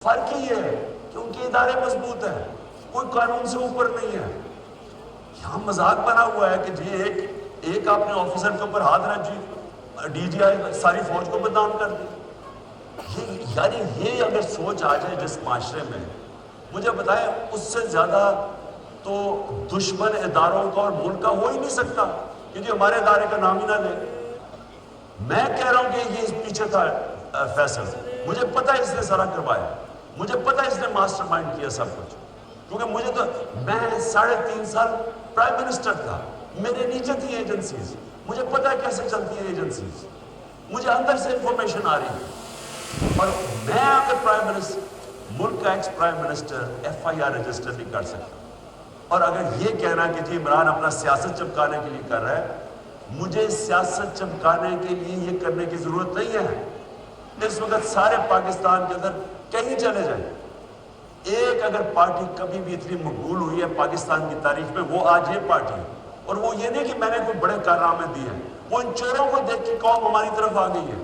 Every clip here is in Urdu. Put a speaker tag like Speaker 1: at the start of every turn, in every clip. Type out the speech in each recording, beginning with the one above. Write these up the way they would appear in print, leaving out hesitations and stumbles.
Speaker 1: فرق ہی ہے کہ ان کے ادارے مضبوط ہیں، کوئی قانون سے اوپر نہیں ہے۔ یہاں مذاق بنا ہوا ہے کہ جی ایک آپ نے آفیسر کے اوپر ہاتھ رکھ جی ڈی جی آئی ساری فوج کو بدنام کر دی۔ یعنی یہ اگر سوچ آ جائے جس معاشرے میں، مجھے بتائیں اس سے زیادہ تو دشمن اداروں کا اور ملک کا ہو ہی نہیں سکتا کہ جی ہمارے ادارے کا نام ہی نہ لے۔ میں کہہ رہا ہوں کہ یہ پیچھے تھا فیصل، مجھے پتہ ہے اس نے سارا کروایا، مجھے پتہ ہے اس نے ماسٹر مائنڈ کیا سب کچھ، کیونکہ مجھے تو میں 3.5 سال پرائم منسٹر تھا، میرے نیچے تھی ایجنسیز، مجھے پتہ ہے کیسے چلتی ہیں ایجنسیز، مجھے اندر سے انفارمیشن آ رہی ہے۔ اور میں اگر پرائم منسٹر، ملک کا ex prime minister F I R register نہیں کر سکتا، اور اگر یہ کہنا کہ جی عمران اپنا سیاست چمکانے کے لیے کر رہا ہے، مجھے سیاست چمکانے کے لیے یہ کرنے کی ضرورت نہیں ہے۔ اس وقت سارے پاکستان کے اندر کہیں چلے جائیں، ایک اگر پارٹی کبھی بھی اتنی مقبول ہوئی ہے پاکستان کی تاریخ میں، وہ آج یہ پارٹی ہے۔ اور وہ یہ نہیں کہ میں نے کوئی بڑے کارنامے دیے ہیں، وہ ان چوروں کو دیکھ کے قوم ہماری طرف آ گئی ہے،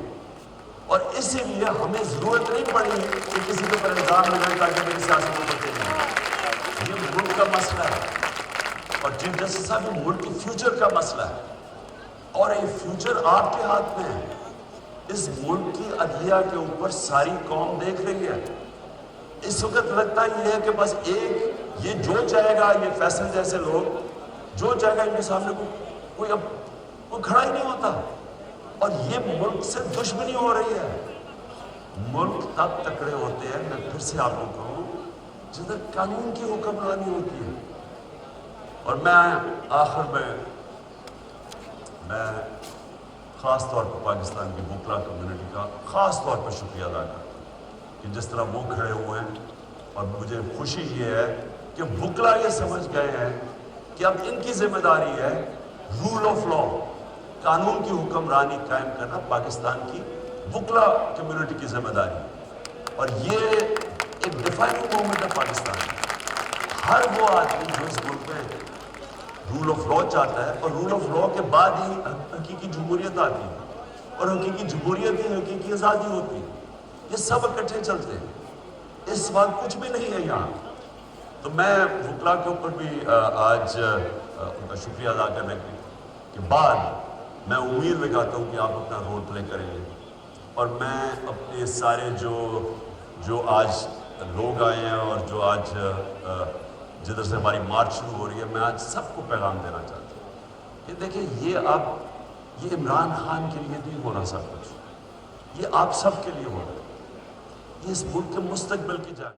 Speaker 1: اور اسی لیے ہمیں ضرورت نہیں پڑی کہ کسی کے اوپر الزام لگائے تاکہ میری سیاست کو بچے نہیں۔ یہ ملک کا مسئلہ ہے، اور چیف جسٹس صاحب یہ ملک کے فیوچر کا مسئلہ ہے، اور یہ فیوچر آپ کے ہاتھ میں ہے۔ اس ملک کی عدلیہ کے اوپر ساری قوم دیکھ رہی ہے۔ اس وقت لگتا یہ ہے کہ بس ایک یہ جو چاہے گا، یہ فیصل جیسے لوگ جو چاہے گا ان کے سامنے کوئی کھڑا ہی نہیں ہوتا، اور یہ ملک سے دشمنی ہو رہی ہے۔ ملک تب تکڑے ہوتے ہیں، میں پھر سے آپ کو کہوں، جدھر قانون کی حکمرانی ہوتی ہے۔ اور میں آخر میں خاص طور پر پاکستان کی وکلا کمیونٹی کا خاص طور پر شکریہ ادا کرتا ہوں کہ جس طرح وہ کھڑے ہوئے ہیں، اور مجھے خوشی یہ ہے کہ وکلا یہ سمجھ گئے ہیں کہ اب ان کی ذمہ داری ہے رول آف لا، قانون کی حکمرانی قائم کرنا پاکستان کی وکلا کمیونٹی کی ذمہ داری، اور یہ ایک ڈیفائننگ مومنٹ ہے پاکستان میں۔ ہر وہ آدمی جو اس ملک میں رول آف لا چاہتا ہے، اور رول آف لا کے بعد ہی حقیقی جمہوریت آتی ہے، اور حقیقی جمہوریت ہی حقیقی آزادی ہوتی ہے۔ یہ سب اکٹھے چلتے ہیں، اس وقت کچھ بھی نہیں ہے یہاں۔ تو میں وکلا کے اوپر بھی آج ان کا شکریہ ادا کرنے کے بعد میں امید لگاتا ہوں کہ آپ اپنا رول پلے کریں گے، اور میں اپنے سارے جو آج لوگ آئے ہیں اور جو آج جدھر سے ہماری مارچ شروع ہو رہی ہے، میں آج سب کو پیغام دینا چاہتا ہوں کہ دیکھیں یہ عمران خان کے لیے نہیں ہو رہا سب کچھ، یہ آپ سب کے لیے ہو رہا ہے، یہ اس ملک کے مستقبل کی جانب